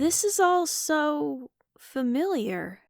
This is all so familiar.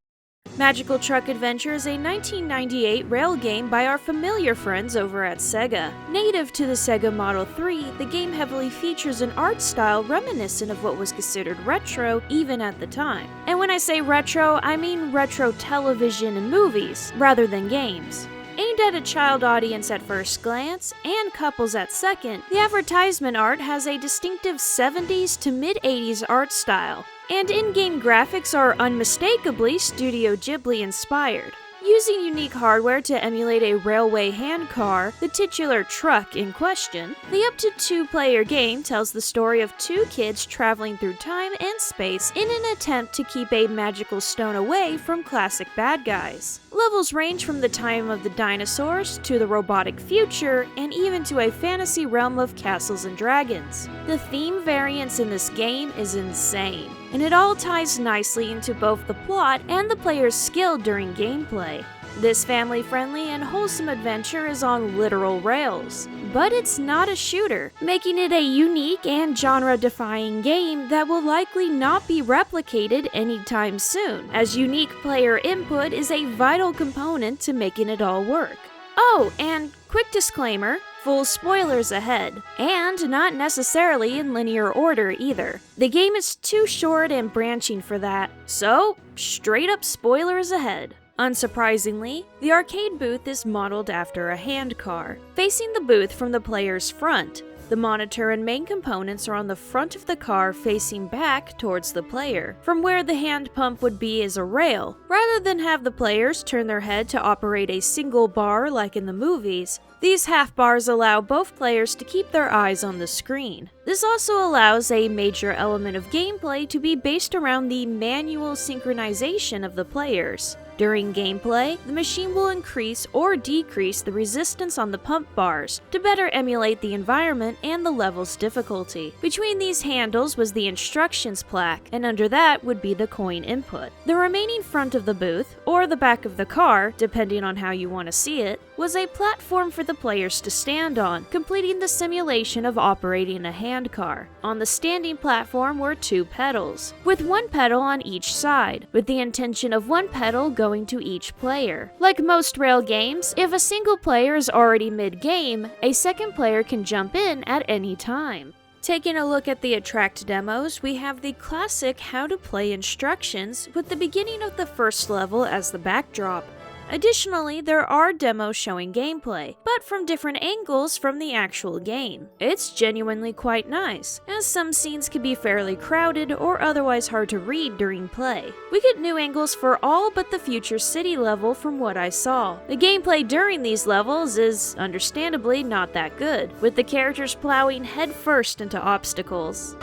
Magical Truck Adventure is a 1998 rail game by our familiar friends over at Sega. Native to the Sega Model 3, the game heavily features an art style reminiscent of what was considered retro even at the time. And when I say retro, I mean retro television and movies, rather than games. Aimed at a child audience at first glance, and couples at second, the advertisement art has a distinctive 70s to mid-80s art style, and in-game graphics are unmistakably Studio Ghibli inspired. Using unique hardware to emulate a railway handcar, the titular truck in question, the up to 2-player game tells the story of two kids traveling through time and space in an attempt to keep a magical stone away from classic bad guys. Levels range from the time of the dinosaurs to the robotic future, and even to a fantasy realm of castles and dragons. The theme variance in this game is insane, and it all ties nicely into both the plot and the player's skill during gameplay. This family-friendly and wholesome adventure is on literal rails, but it's not a shooter, making it a unique and genre-defying game that will likely not be replicated anytime soon, as unique player input is a vital component to making it all work. Oh, and quick disclaimer, full spoilers ahead, and not necessarily in linear order either. The game is too short and branching for that, so straight up spoilers ahead. Unsurprisingly, the arcade booth is modeled after a handcar, facing the booth from the player's front. The monitor and main components are on the front of the car facing back towards the player. From where the hand pump would be is a rail. Rather than have the players turn their head to operate a single bar like in the movies, these half bars allow both players to keep their eyes on the screen. This also allows a major element of gameplay to be based around the manual synchronization of the players. During gameplay, the machine will increase or decrease the resistance on the pump bars to better emulate the environment and the level's difficulty. Between these handles was the instructions plaque, and under that would be the coin input. The remaining front of the booth, or the back of the car, depending on how you want to see it, was a platform for the players to stand on, completing the simulation of operating a handcar. On the standing platform were 2 pedals, with 1 pedal on each side, with the intention of 1 pedal going to each player. Like most rail games, if a single player is already mid-game, a second player can jump in at any time. Taking a look at the Attract demos, we have the classic how to play instructions with the beginning of the first level as the backdrop. Additionally, there are demos showing gameplay, but from different angles from the actual game. It's genuinely quite nice, as some scenes can be fairly crowded or otherwise hard to read during play. We get new angles for all but the Future City level from what I saw. The gameplay during these levels is, understandably, not that good, with the characters plowing headfirst into obstacles.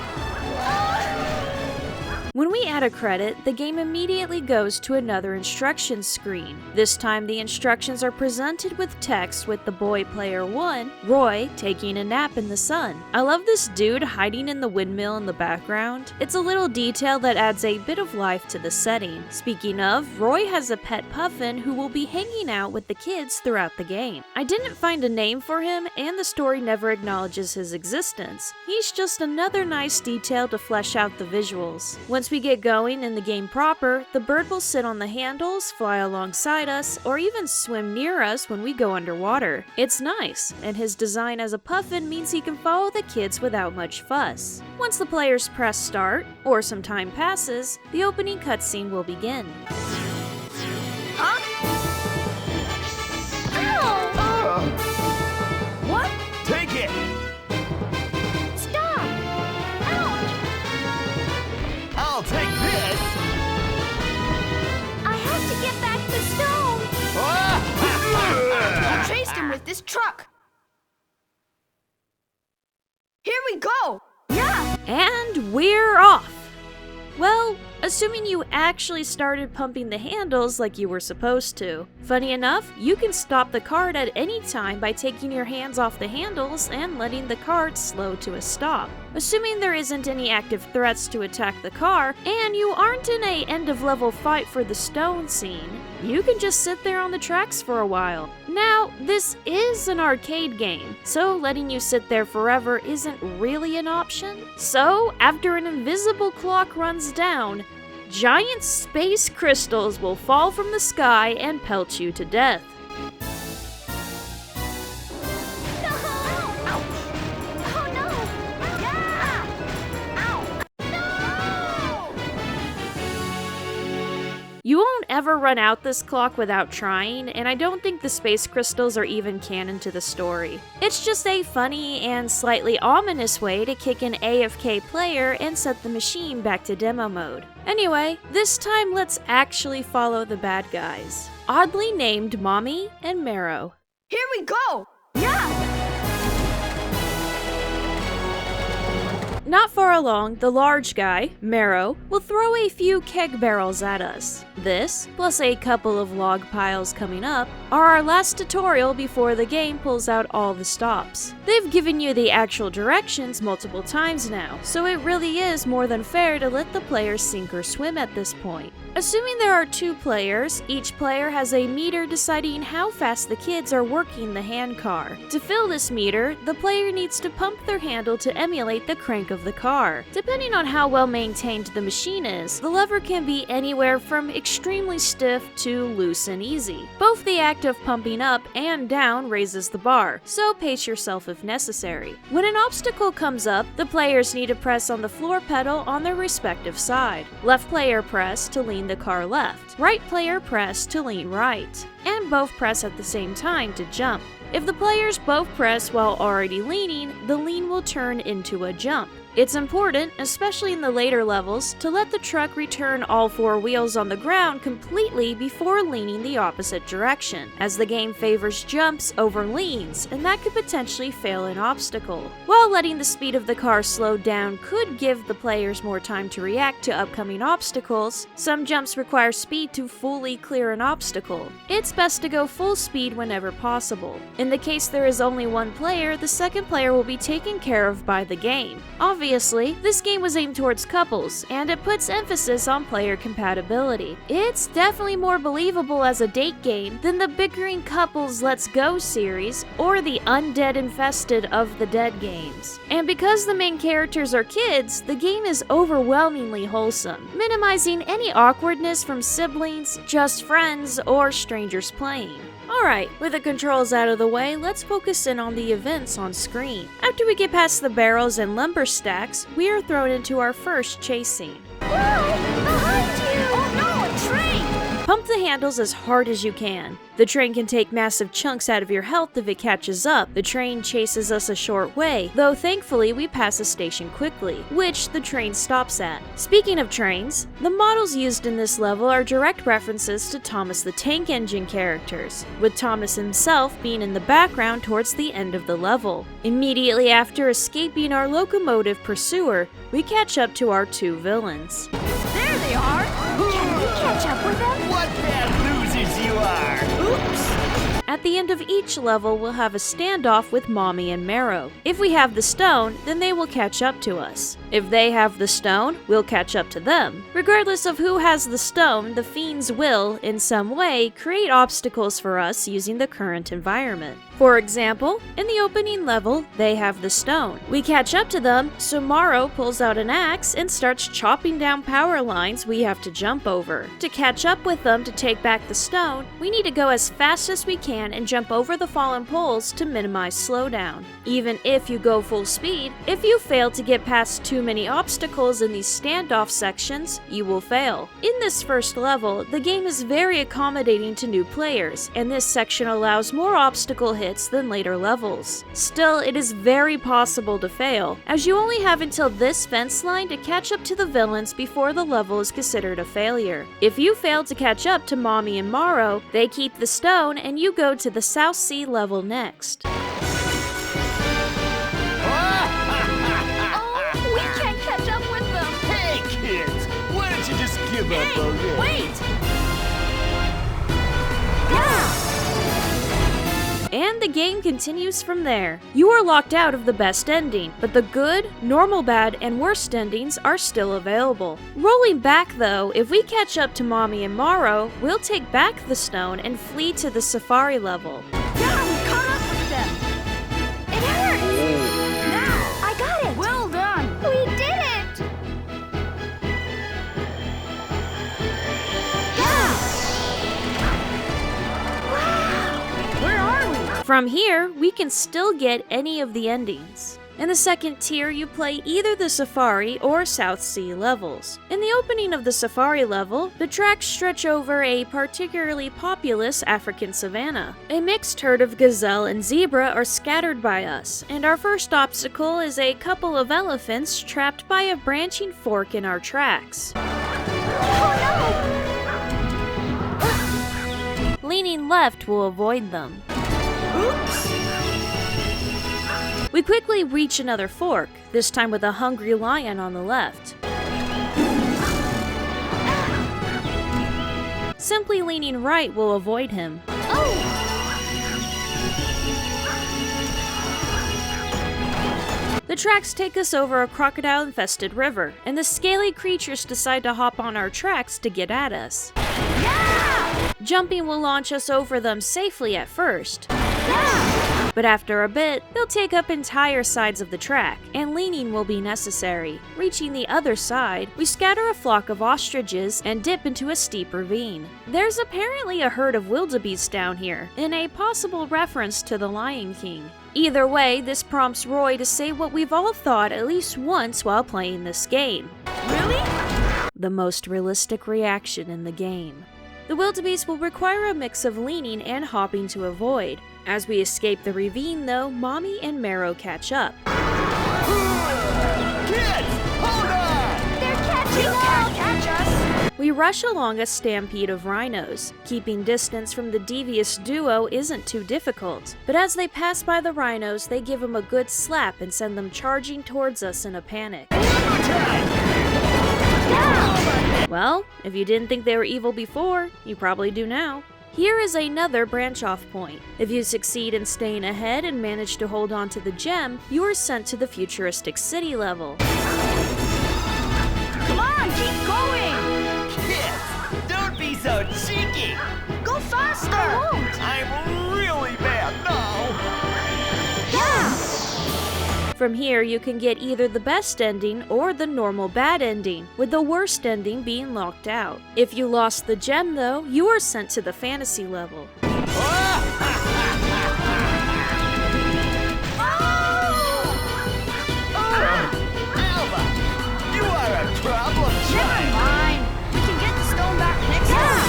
When we add a credit, the game immediately goes to another instructions screen. This time the instructions are presented with text with the boy player 1, Roy, taking a nap in the sun. I love this dude hiding in the windmill in the background. It's a little detail that adds a bit of life to the setting. Speaking of, Roy has a pet puffin who will be hanging out with the kids throughout the game. I didn't find a name for him, and the story never acknowledges his existence. He's just another nice detail to flesh out the visuals. Once we get going in the game proper, the bird will sit on the handles, fly alongside us, or even swim near us when we go underwater. It's nice, and his design as a puffin means he can follow the kids without much fuss. Once the players press start, or some time passes, the opening cutscene will begin. Huh? Ow! What? Take it! I'll take this! I have to get back the stone! You chased him with this truck! Here we go! Yeah! And we're off! Well, assuming you actually started pumping the handles like you were supposed to. Funny enough, you can stop the cart at any time by taking your hands off the handles and letting the cart slow to a stop. Assuming there isn't any active threats to attack the car, and you aren't in a end-of-level fight for the stone scene, you can just sit there on the tracks for a while. Now, this is an arcade game, so letting you sit there forever isn't really an option. So, after an invisible clock runs down, giant space crystals will fall from the sky and pelt you to death. You won't ever run out this clock without trying, and I don't think the space crystals are even canon to the story. It's just a funny and slightly ominous way to kick an AFK player and set the machine back to demo mode. Anyway, this time let's actually follow the bad guys, oddly named Mommy and Marrow. Here we go! Yeah! Not far along, the large guy, Marrow, will throw a few keg barrels at us. This, plus a couple of log piles coming up, are our last tutorial before the game pulls out all the stops. They've given you the actual directions multiple times now, so it really is more than fair to let the players sink or swim at this point. Assuming there are 2 players, each player has a meter deciding how fast the kids are working the hand car. To fill this meter, the player needs to pump their handle to emulate the crank of the car. Depending on how well maintained the machine is, the lever can be anywhere from extremely stiff to loose and easy. Both the act of pumping up and down raises the bar, so pace yourself if necessary. When an obstacle comes up, the players need to press on the floor pedal on their respective side. Left player press to lean the car left, right player press to lean right, and both press at the same time to jump. If the players both press while already leaning, the lean will turn into a jump. It's important, especially in the later levels, to let the truck return all 4 wheels on the ground completely before leaning the opposite direction, as the game favors jumps over leans, and that could potentially fail an obstacle. While letting the speed of the car slow down could give the players more time to react to upcoming obstacles, some jumps require speed to fully clear an obstacle. It's best to go full speed whenever possible. In the case there is only 1 player, the second player will be taken care of by the game. Obviously, this game was aimed towards couples, and it puts emphasis on player compatibility. It's definitely more believable as a date game than the bickering couples Let's Go series or the Undead Infested of the Dead games. And because the main characters are kids, the game is overwhelmingly wholesome, minimizing any awkwardness from siblings, just friends, or strangers playing. Alright, with the controls out of the way, let's focus in on the events on screen. After we get past the barrels and lumber stacks, we are thrown into our first chase scene. Whoa! Behind you! Oh no, a train! Pump the handles as hard as you can. The train can take massive chunks out of your health if it catches up. The train chases us a short way, though thankfully we pass a station quickly, which the train stops at. Speaking of trains, the models used in this level are direct references to Thomas the Tank Engine characters, with Thomas himself being in the background towards the end of the level. Immediately after escaping our locomotive pursuer, we catch up to our 2 villains. There they are! Can we catch up with them? What bad losers you are! Oops! At the end of each level, we'll have a standoff with Mommy and Marrow. If we have the stone, then they will catch up to us. If they have the stone, we'll catch up to them. Regardless of who has the stone, the fiends will, in some way, create obstacles for us using the current environment. For example, in the opening level, they have the stone. We catch up to them, so Marrow pulls out an axe and starts chopping down power lines we have to jump over. To catch up with them to take back the stone, we need to go as fast as we can and jump over the fallen poles to minimize slowdown. Even if you go full speed, if you fail to get past too many obstacles in these standoff sections, you will fail. In this first level, the game is very accommodating to new players, and this section allows more obstacle hits than later levels. Still, it is very possible to fail, as you only have until this fence line to catch up to the villains before the level is considered a failure. If you fail to catch up to Mommy and Marrow, they keep the stone and you go to the South Sea level next. Oh, we can't catch up with them! Hey, kids! Why don't you just give up already? Wait! Yeah! And the game continues from there. You are locked out of the best ending, but the good, normal bad, and worst endings are still available. Rolling back though, if we catch up to Mommy and Morrow, we'll take back the stone and flee to the safari level. Yeah, we caught up with them. It hurts. Now, I got it. Well done. We did it. Yeah. Wow. Where are we? From here, we can still get any of the endings. In the second tier, you play either the Safari or South Sea levels. In the opening of the Safari level, the tracks stretch over a particularly populous African savanna. A mixed herd of gazelle and zebra are scattered by us, and our first obstacle is a couple of elephants trapped by a branching fork in our tracks. Oh Leaning left will avoid them. no. Oops. We quickly reach another fork, this time with a hungry lion on the left. Simply leaning right will avoid him. Oh. The tracks take us over a crocodile-infested river, and the scaly creatures decide to hop on our tracks to get at us. Yeah. Jumping will launch us over them safely at first, Yeah. but after a bit, they'll take up entire sides of the track, and leaning will be necessary. Reaching the other side, we scatter a flock of ostriches and dip into a steep ravine. There's apparently a herd of wildebeest down here, in a possible reference to the Lion King. Either way, this prompts Roy to say what we've all thought at least once while playing this game. Really? The most realistic reaction in the game. The wildebeest will require a mix of leaning and hopping to avoid. As we escape the ravine though, Mommy and Marrow catch up. Kids, hold on! They're catching up. Can't catch us. We rush along a stampede of rhinos. Keeping distance from the devious duo isn't too difficult, but as they pass by the rhinos, they give them a good slap and send them charging towards us in a panic. Well, if you didn't think they were evil before, you probably do now. Here is another branch-off point. If you succeed in staying ahead and manage to hold on to the gem, you are sent to the Futuristic City level. Come on, keep going. Kids, don't be so cheeky! Go faster. I won't. I'm really bad now! Yeah. From here, you can get either the best ending or the normal bad ending, with the worst ending being locked out. If you lost the gem though, you are sent to the fantasy level. Alva, you are a problem Never child! mind. We can get the stone back next time.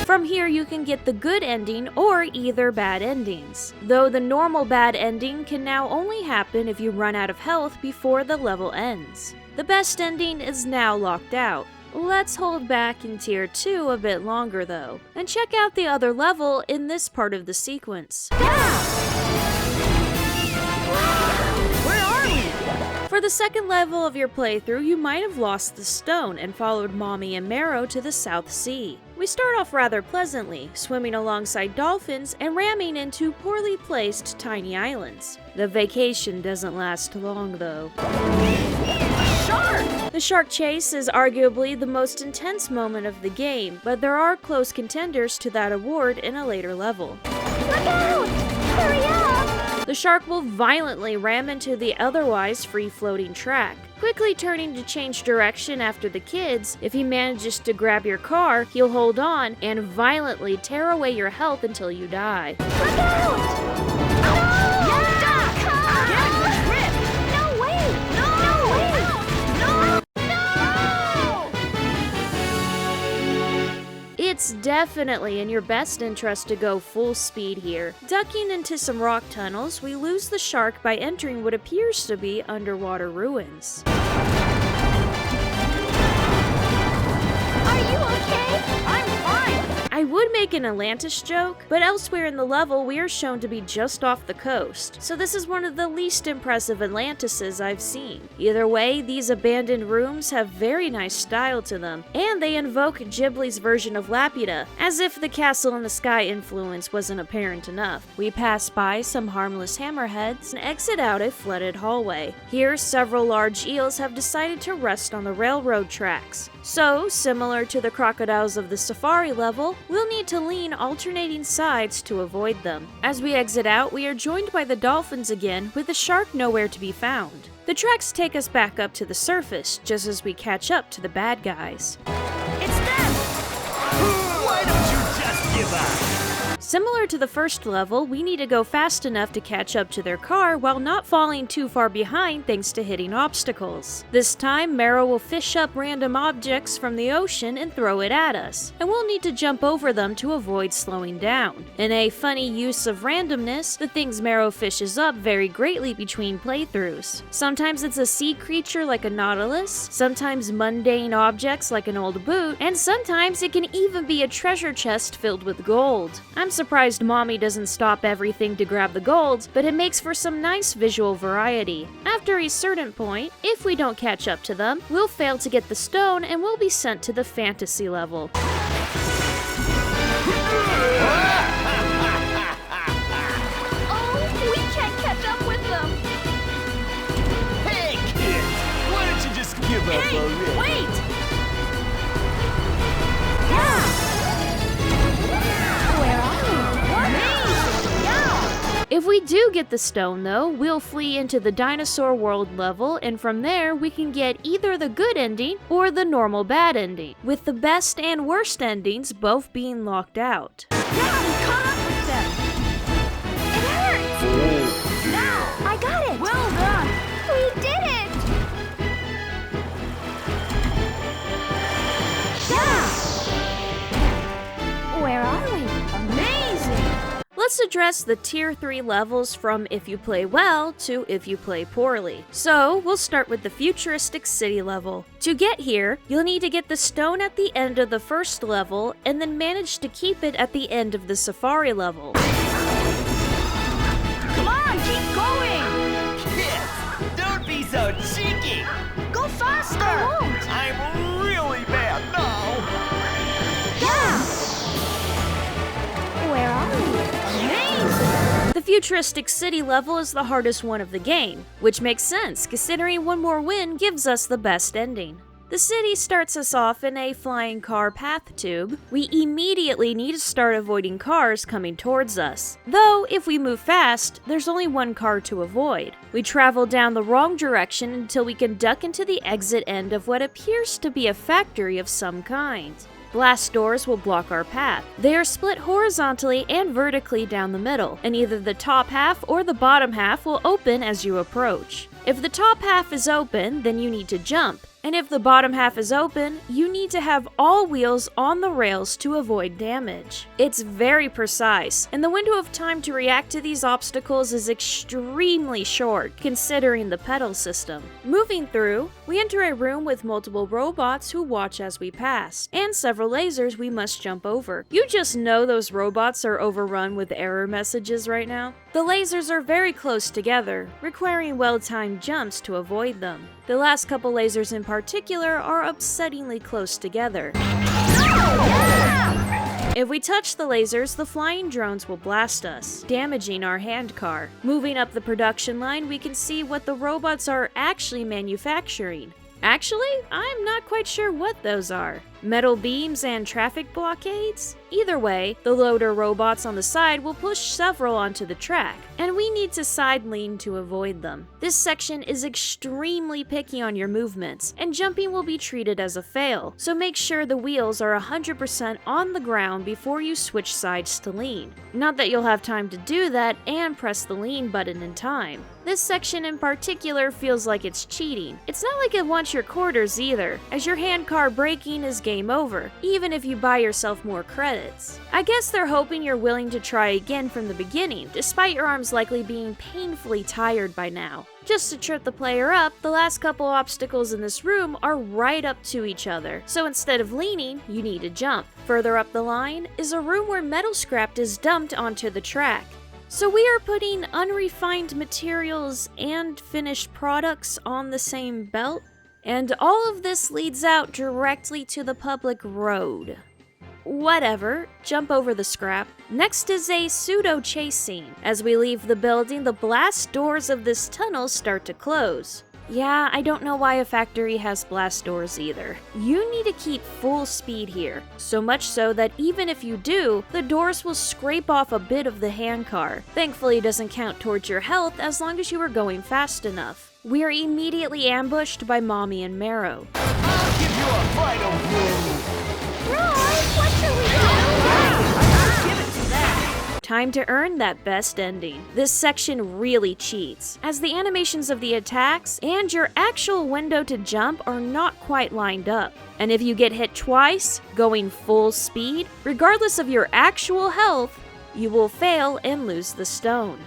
From here, you can get the good ending or either bad endings, though the normal bad ending can now only happen if you run out of health before the level ends. The best ending is now locked out. Let's hold back in Tier 2 a bit longer though, and check out the other level in this part of the sequence. Where are we? For the second level of your playthrough, you might have lost the stone and followed Mommy and Marrow to the South Sea. We start off rather pleasantly, swimming alongside dolphins and ramming into poorly placed tiny islands. The vacation doesn't last long though. Shark. The shark chase is arguably the most intense moment of the game, but there are close contenders to that award in a later level. Look out. Hurry up. The shark will violently ram into the otherwise free-floating track. Quickly turning to change direction after the kids, if he manages to grab your car, he'll hold on and violently tear away your health until you die. Look out. No. Duck. Get the grip. No way. No way. No. It's definitely in your best interest to go full speed here. Ducking into some rock tunnels, we lose the shark by entering what appears to be underwater ruins. Are you okay? I'm fine. I I would make an Atlantis joke, but elsewhere in the level we are shown to be just off the coast, so this is one of the least impressive Atlantises I've seen. Either way, these abandoned rooms have very nice style to them, and they invoke Ghibli's version of Laputa, as if the Castle in the Sky influence wasn't apparent enough. We pass by some harmless hammerheads and exit out a flooded hallway. Here, several large eels have decided to rest on the railroad tracks. So, similar to the crocodiles of the safari level, we'll need to lean alternating sides to avoid them. As we exit out, we are joined by the dolphins again, with the shark nowhere to be found. The tracks take us back up to the surface, just as we catch up to the bad guys. It's them! Why don't you just give up? Similar to the first level, we need to go fast enough to catch up to their car while not falling too far behind thanks to hitting obstacles. This time, Mero will fish up random objects from the ocean and throw it at us, and we'll need to jump over them to avoid slowing down. In a funny use of randomness, the things Mero fishes up vary greatly between playthroughs. Sometimes it's a sea creature like a nautilus, sometimes mundane objects like an old boot, and sometimes it can even be a treasure chest filled with gold. I'm surprised Mommy doesn't stop everything to grab the gold, but it makes for some nice visual variety. After a certain point, if we don't catch up to them, we'll fail to get the stone and we'll be sent to the fantasy level. Oh, we can't catch up with them! Hey, kids! Why don't you just give up Hey, already? wait! Yeah! Where are we? Amazing! Yeah! If we do get the stone though, we'll flee into the Dinosaur World level, and from there we can get either the good ending or the normal bad ending, with the best and worst endings both being locked out. Yeah, we caught up with them! It hurts! Now! I got it! Well done! We did it! Yeah! Where are we? Amazing! Let's address the Tier 3 levels from if you play well to if you play poorly. So, we'll start with the Futuristic City level. To get here, you'll need to get the stone at the end of the first level and then manage to keep it at the end of the Safari level. Come on, keep going! Kids, don't be so cheeky! Go faster! I won't! I'm really bad now! Yeah! Where are we? Amazing! The Futuristic City level is the hardest one of the game, which makes sense considering one more win gives us the best ending. The city starts us off in a flying car path tube. We immediately need to start avoiding cars coming towards us. Though, if we move fast, there's only one car to avoid. We travel down the wrong direction until we can duck into the exit end of what appears to be a factory of some kind. Blast doors will block our path. They are split horizontally and vertically down the middle, and either the top half or the bottom half will open as you approach. If the top half is open, then you need to jump. And if the bottom half is open, you need to have all wheels on the rails to avoid damage. It's very precise, and the window of time to react to these obstacles is extremely short, considering the pedal system. Moving through, we enter a room with multiple robots who watch as we pass, and several lasers we must jump over. You just know those robots are overrun with error messages right now. The lasers are very close together, requiring well-timed jumps to avoid them. The last couple lasers in particular are upsettingly close together. If we touch the lasers, the flying drones will blast us, damaging our handcar. Moving up the production line, we can see what the robots are actually manufacturing. Actually, I'm not quite sure what those are. Metal beams and traffic blockades? Either way, the loader robots on the side will push several onto the track, and we need to side lean to avoid them. This section is extremely picky on your movements, and jumping will be treated as a fail, so make sure the wheels are 100% on the ground before you switch sides to lean. Not that you'll have time to do that and press the lean button in time. This section in particular feels like it's cheating. It's not like it wants your quarters either, as your handcar braking is game over, even if you buy yourself more credits. habits. I guess they're hoping you're willing to try again from the beginning, despite your arms likely being painfully tired by now. Just to trip the player up, the last couple obstacles in this room are right up to each other, so instead of leaning, you need to jump. Further up the line is a room where metal scrap is dumped onto the track. So we are putting unrefined materials and finished products on the same belt, and all of this leads out directly to the public road. Whatever, jump over the scrap. Next is a pseudo chase scene. As we leave the building, the blast doors of this tunnel start to close. Yeah, I don't know why a factory has blast doors either. You need to keep full speed here, so much so that even if you do, the doors will scrape off a bit of the handcar. Thankfully, it doesn't count towards your health as long as you are going fast enough. We are immediately ambushed by Mommy and Marrow. I'll give you a final blow. What should we do? Give it to that. Time to earn that best ending. This section really cheats, as the animations of the attacks and your actual window to jump are not quite lined up. And if you get hit twice, going full speed, regardless of your actual health, you will fail and lose the stone.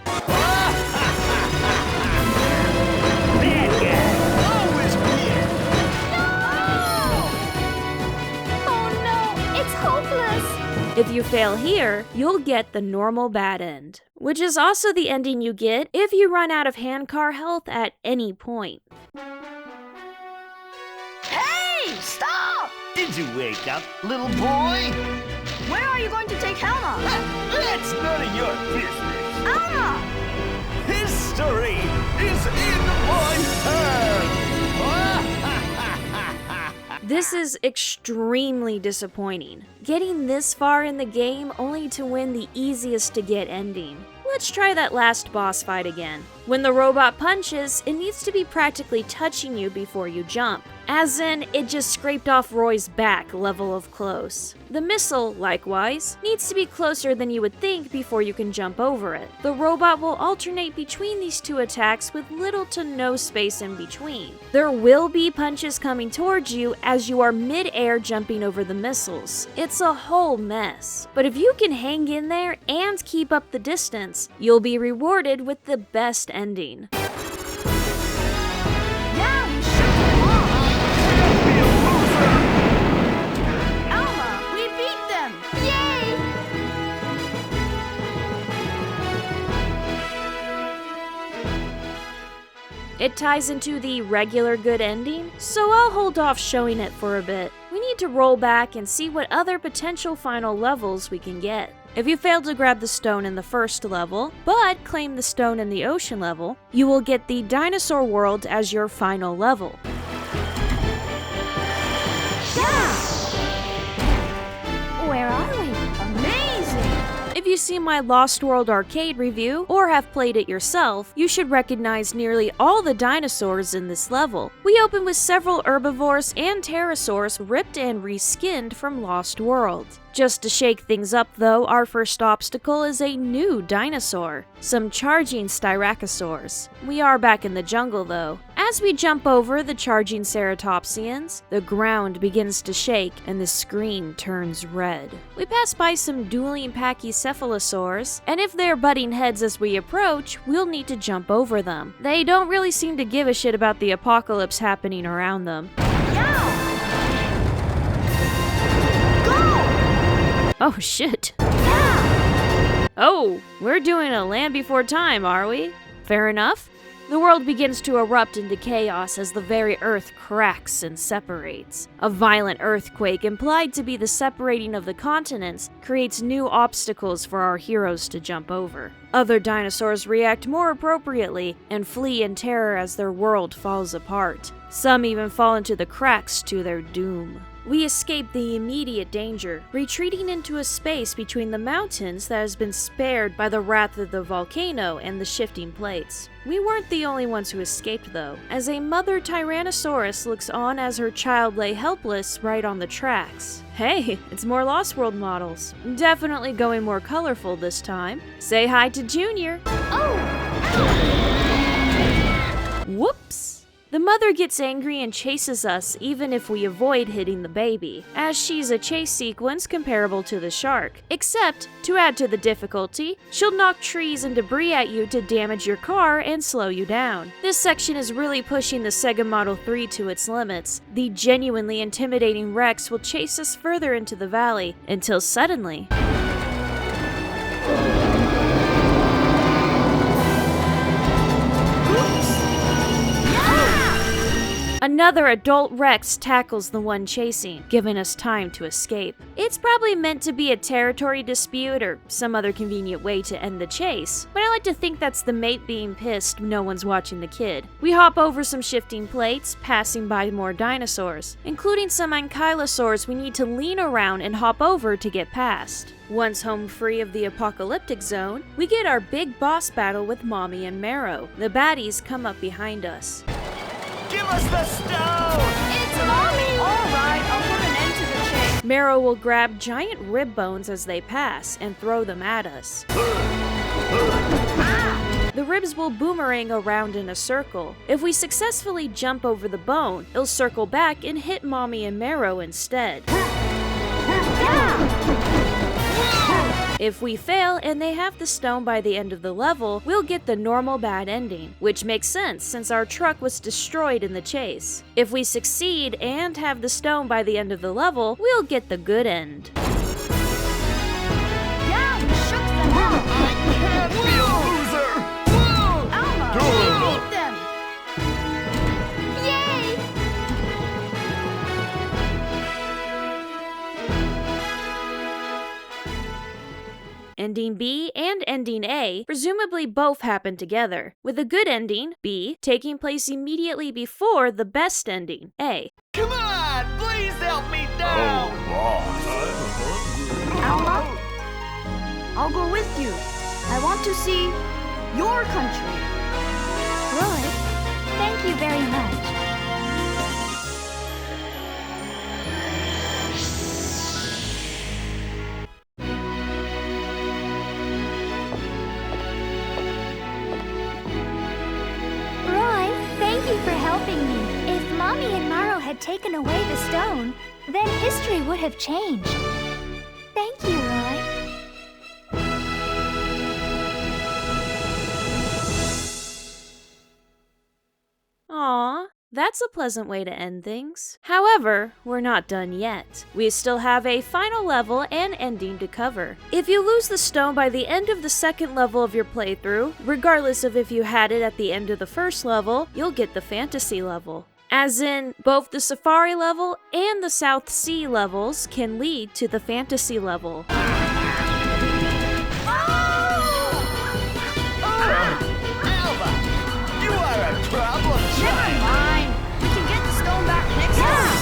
Always win. Oh no, it's hopeless. If you fail here, you'll get the normal bad end, which is also the ending you get if you run out of handcar health at any point. Hey, stop! Did you wake up, little boy? Where are you going to take Helma? That's none of your business. Alma! History is in my hands. This is extremely disappointing. Getting this far in the game only to win the easiest to get ending. Let's try that last boss fight again. When the robot punches, it needs to be practically touching you before you jump. As in, it just scraped off Roy's back level of close. The missile, likewise, needs to be closer than you would think before you can jump over it. The robot will alternate between these two attacks with little to no space in between. There will be punches coming towards you as you are mid-air jumping over the missiles. It's a whole mess. But if you can hang in there and keep up the distance, you'll be rewarded with the best ending. Yeah, we shook them off. Alma, we beat them! Yay! It ties into the regular good ending, so I'll hold off showing it for a bit. We need to roll back and see what other potential final levels we can get. If you fail to grab the stone in the first level, but claim the stone in the ocean level, you will get the Dinosaur World as your final level. Where are we? Amazing! If you see my Lost World arcade review, or have played it yourself, you should recognize nearly all the dinosaurs in this level. We open with several herbivores and pterosaurs ripped and reskinned from Lost World. Just to shake things up though, our first obstacle is a new dinosaur, some charging styracosaurs. We are back in the jungle though. As we jump over the charging ceratopsians, the ground begins to shake and the screen turns red. We pass by some dueling pachycephalosaurs, and if they're butting heads as we approach, we'll need to jump over them. They don't really seem to give a shit about the apocalypse happening around them. Oh shit. Oh, we're doing a Land Before Time, are we? Fair enough. The world begins to erupt into chaos as the very earth cracks and separates. A violent earthquake, implied to be the separating of the continents, creates new obstacles for our heroes to jump over. Other dinosaurs react more appropriately and flee in terror as their world falls apart. Some even fall into the cracks to their doom. We escape the immediate danger, retreating into a space between the mountains that has been spared by the wrath of the volcano and the shifting plates. We weren't the only ones who escaped though, as a mother Tyrannosaurus looks on as her child lay helpless right on the tracks. Hey, it's more Lost World models. Definitely going more colorful this time. Say hi to Junior! Oh! Whoops! The mother gets angry and chases us even if we avoid hitting the baby, as she's a chase sequence comparable to the shark. Except, to add to the difficulty, she'll knock trees and debris at you to damage your car and slow you down. This section is really pushing the Sega Model 3 to its limits. The genuinely intimidating Rex will chase us further into the valley, until suddenly... another adult Rex tackles the one chasing, giving us time to escape. It's probably meant to be a territory dispute or some other convenient way to end the chase, but I like to think that's the mate being pissed no one's watching the kid. We hop over some shifting plates, passing by more dinosaurs, including some ankylosaurs we need to lean around and hop over to get past. Once home free of the apocalyptic zone, we get our big boss battle with Mommy and Marrow. The baddies come up behind us. Give us the stone! It's Mommy! Alright, I'll put an end to the chase. Marrow will grab giant rib bones as they pass and throw them at us. The ribs will boomerang around in a circle. If we successfully jump over the bone, it'll circle back and hit Mommy and Marrow instead. If we fail and they have the stone by the end of the level, we'll get the normal bad ending, which makes sense since our truck was destroyed in the chase. If we succeed and have the stone by the end of the level, we'll get the good end. Yeah, we shook them off. I can't be a loser! Alma, we beat them. Yay! Ending B and Ending A presumably both happen together, with a good ending, B, taking place immediately before the best ending, A. Come on! Please help me down! Alma, I'll go with you. I want to see your country. Roy, thank you very much. Roy, thank you for helping me. If Mommy and Maro had taken away the stone, then history would have changed. Thank you, Roy. Aww, that's a pleasant way to end things. However, we're not done yet. We still have a final level and ending to cover. If you lose the stone by the end of the second level of your playthrough, regardless of if you had it at the end of the first level, you'll get the fantasy level. As in, both the Safari level and the South Sea levels can lead to the fantasy level. Alva! You are a problem Never child! mind. We can get the stone back next time.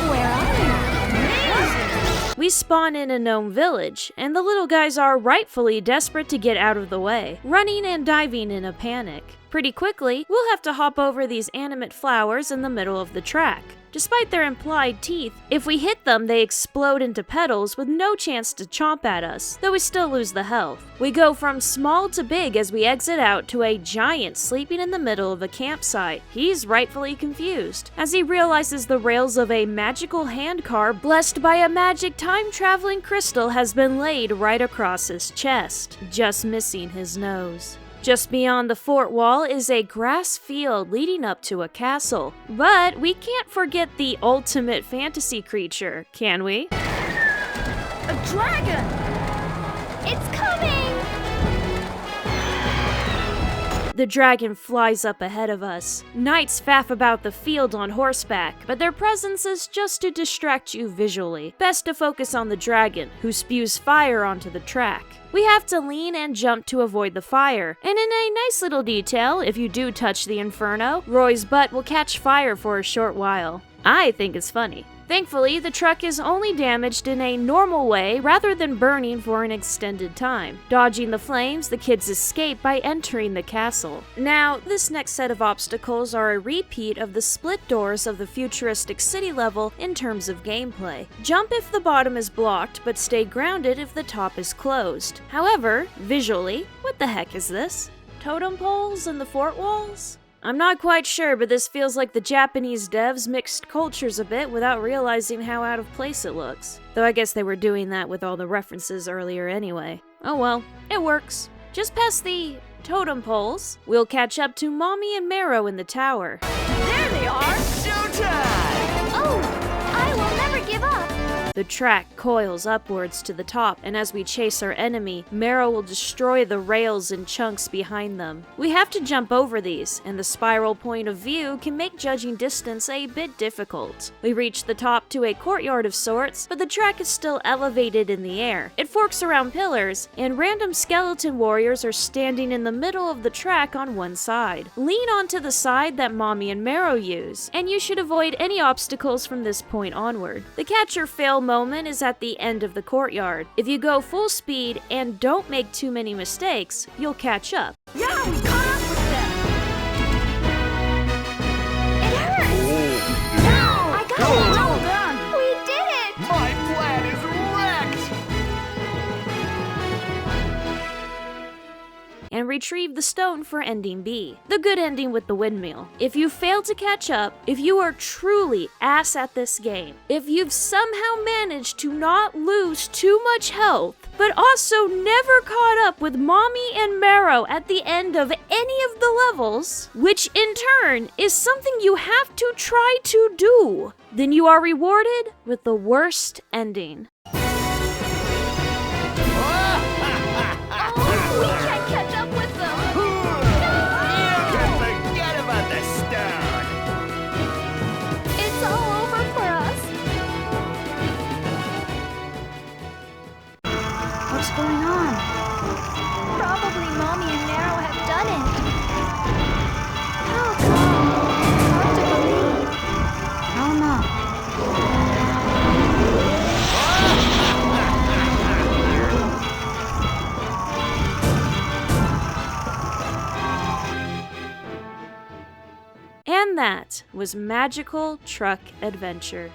Where are we? Amazing. We spawn in a gnome village, and the little guys are rightfully desperate to get out of the way, running and diving in a panic. Pretty quickly, we'll have to hop over these animate flowers in the middle of the track. Despite their implied teeth, if we hit them, they explode into petals with no chance to chomp at us, though we still lose the health. We go from small to big as we exit out to a giant sleeping in the middle of a campsite. He's rightfully confused, as he realizes the rails of a magical handcar blessed by a magic time-traveling crystal has been laid right across his chest, just missing his nose. Just beyond the fort wall is a grass field leading up to a castle. But we can't forget the ultimate fantasy creature, can we? A dragon! It's coming! The dragon flies up ahead of us. Knights faff about the field on horseback, but their presence is just to distract you visually. Best to focus on the dragon, who spews fire onto the track. We have to lean and jump to avoid the fire, and in a nice little detail, if you do touch the inferno, Roy's butt will catch fire for a short while. I think it's funny. Thankfully, the truck is only damaged in a normal way rather than burning for an extended time. Dodging the flames, the kids escape by entering the castle. Now, this next set of obstacles are a repeat of the split doors of the Futuristic City level in terms of gameplay. Jump if the bottom is blocked, but stay grounded if the top is closed. However, visually, what the heck is this? Totem poles in the fort walls? I'm not quite sure, but this feels like the Japanese devs mixed cultures a bit without realizing how out of place it looks. Though I guess they were doing that with all the references earlier anyway. Oh well, it works. Just past the totem poles, we'll catch up to Mommy and Marrow in the tower. There they are! Showtime! Oh, I will never give up. The track coils upwards to the top, and as we chase our enemy, Marrow will destroy the rails in chunks behind them. We have to jump over these, and the spiral point of view can make judging distance a bit difficult. We reach the top to a courtyard of sorts, but the track is still elevated in the air. It forks around pillars, and random skeleton warriors are standing in the middle of the track on one side. Lean onto the side that Mommy and Marrow use, and you should avoid any obstacles from this point onward. The catch or fail moment is at the end of the courtyard. If you go full speed and don't make too many mistakes, you'll catch up. Yeah, we caught up with them! It hurts. No! I got it. Well done! We did it. My plan is wrecked! And retrieve the stone for ending B, the good ending with the windmill. If you fail to catch up, if you are truly ass at this game, if you've somehow managed to not lose too much health, but also never caught up with Mommy and Marrow at the end of any of the levels, which in turn is something you have to try to do, then you are rewarded with the worst ending. We can't catch up with them. You can forget about the stone! It's all over for us. What's going on? Probably Mommy and Marrow have done it. How come? It's hard to believe. I don't know. And that was Magical Truck Adventure.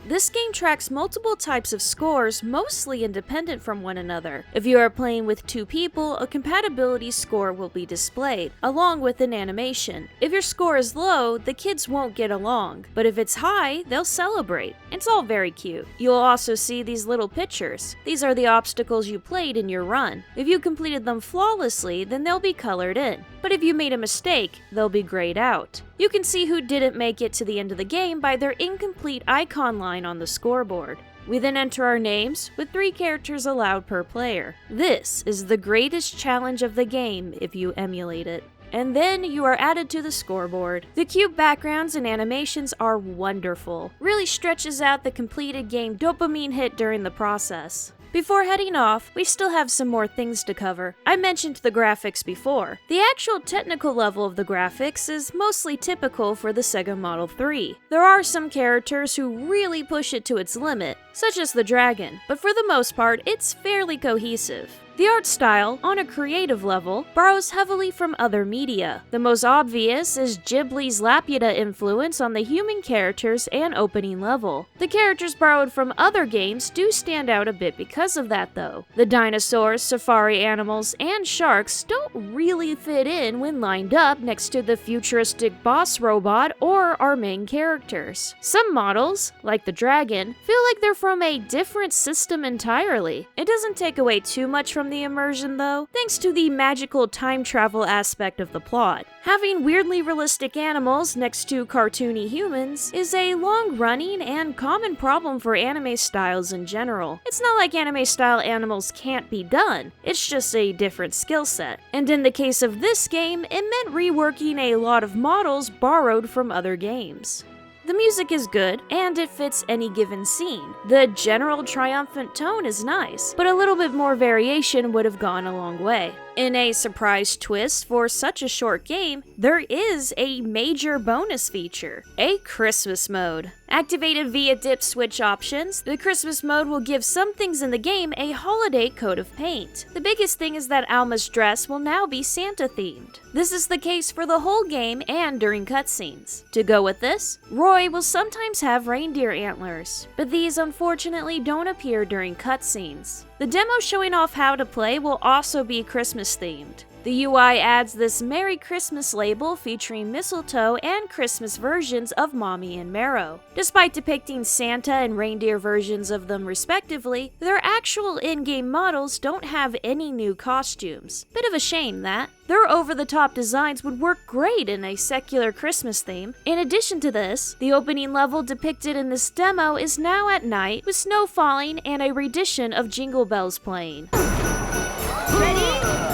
This game tracks multiple types of scores, mostly independent from one another. If you are playing with two people, a compatibility score will be displayed, along with an animation. If your score is low, the kids won't get along, but if it's high, they'll celebrate. It's all very cute. You'll also see these little pictures. These are the obstacles you played in your run. If you completed them flawlessly, then they'll be colored in. But if you made a mistake, they'll be grayed out. You can see who didn't make it to the end of the game by their incomplete icon line on the scoreboard. We then enter our names, with 3 characters allowed per player. This is the greatest challenge of the game if you emulate it. And then you are added to the scoreboard. The cute backgrounds and animations are wonderful. Really stretches out the completed game dopamine hit during the process. Before heading off, we still have some more things to cover. I mentioned the graphics before. The actual technical level of the graphics is mostly typical for the Sega Model 3. There are some characters who really push it to its limit, such as the dragon, but for the most part, it's fairly cohesive. The art style, on a creative level, borrows heavily from other media. The most obvious is Ghibli's Laputa influence on the human characters and opening level. The characters borrowed from other games do stand out a bit because of that though. The dinosaurs, safari animals, and sharks don't really fit in when lined up next to the futuristic boss robot or our main characters. Some models, like the dragon, feel like they're from a different system entirely. It doesn't take away too much from the immersion though, thanks to the magical time travel aspect of the plot. Having weirdly realistic animals next to cartoony humans is a long-running and common problem for anime styles in general. It's not like anime style animals can't be done, it's just a different skill set. And in the case of this game, it meant reworking a lot of models borrowed from other games. The music is good, and it fits any given scene. The general triumphant tone is nice, but a little bit more variation would have gone a long way. In a surprise twist for such a short game, there is a major bonus feature, a Christmas mode. Activated via dip switch options, the Christmas mode will give some things in the game a holiday coat of paint. The biggest thing is that Alma's dress will now be Santa themed. This is the case for the whole game and during cutscenes. To go with this, Roy will sometimes have reindeer antlers, but these unfortunately don't appear during cutscenes. The demo showing off how to play will also be Christmas themed. The UI adds this Merry Christmas label featuring mistletoe and Christmas versions of Mommy and Marrow. Despite depicting Santa and reindeer versions of them respectively, their actual in-game models don't have any new costumes. Bit of a shame that. Their over-the-top designs would work great in a secular Christmas theme. In addition to this, the opening level depicted in this demo is now at night with snow falling and a rendition of Jingle Bells playing. Ready?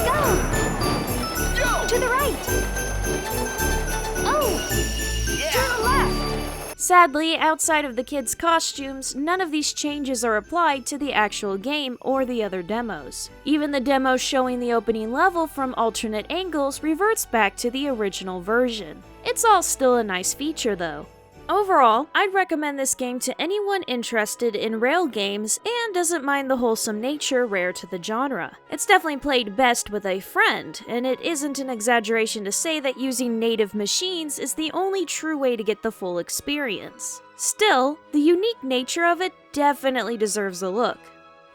Go! To the right! Oh! To the left! Sadly, outside of the kids' costumes, none of these changes are applied to the actual game or the other demos. Even the demo showing the opening level from alternate angles reverts back to the original version. It's all still a nice feature though. Overall, I'd recommend this game to anyone interested in rail games and doesn't mind the wholesome nature rare to the genre. It's definitely played best with a friend, and it isn't an exaggeration to say that using native machines is the only true way to get the full experience. Still, the unique nature of it definitely deserves a look.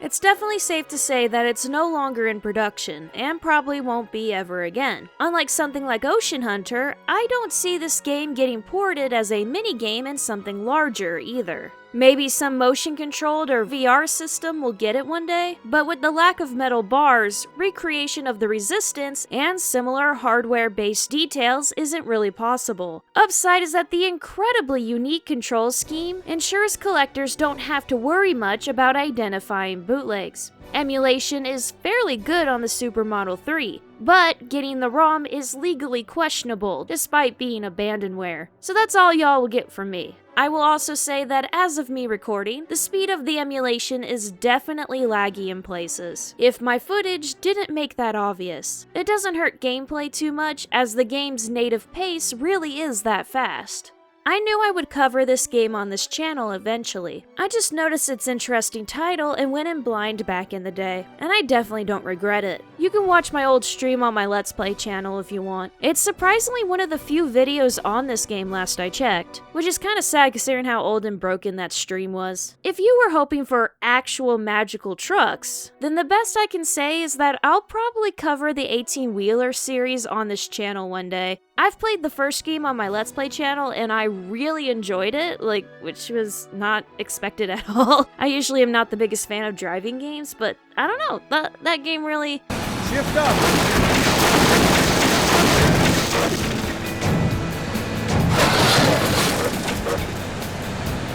It's definitely safe to say that it's no longer in production, and probably won't be ever again. Unlike something like Ocean Hunter, I don't see this game getting ported as a minigame in something larger either. Maybe some motion-controlled or VR system will get it one day, but with the lack of metal bars, recreation of the resistance, and similar hardware-based details isn't really possible. Upside is that the incredibly unique control scheme ensures collectors don't have to worry much about identifying bootlegs. Emulation is fairly good on the Super Model 3, but getting the ROM is legally questionable despite being abandonware. So that's all y'all will get from me. I will also say that as of me recording, the speed of the emulation is definitely laggy in places, if my footage didn't make that obvious. It doesn't hurt gameplay too much, as the game's native pace really is that fast. I knew I would cover this game on this channel eventually. I just noticed its interesting title and went in blind back in the day, and I definitely don't regret it. You can watch my old stream on my Let's Play channel if you want. It's surprisingly one of the few videos on this game last I checked, which is kinda sad considering how old and broken that stream was. If you were hoping for actual magical trucks, then the best I can say is that I'll probably cover the 18-wheeler series on this channel one day. I've played the first game on my Let's Play channel and I really enjoyed it, which was not expected at all. I usually am not the biggest fan of driving games, but I don't know, that game really... Shift up!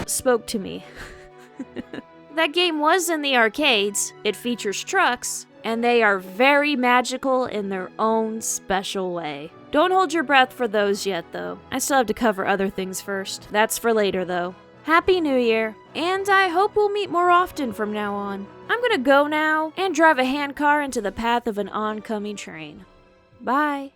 spoke to me. That game was in the arcades, it features trucks, and they are very magical in their own special way. Don't hold your breath for those yet, though. I still have to cover other things first. That's for later, though. Happy New Year, and I hope we'll meet more often from now on. I'm gonna go now and drive a handcar into the path of an oncoming train. Bye.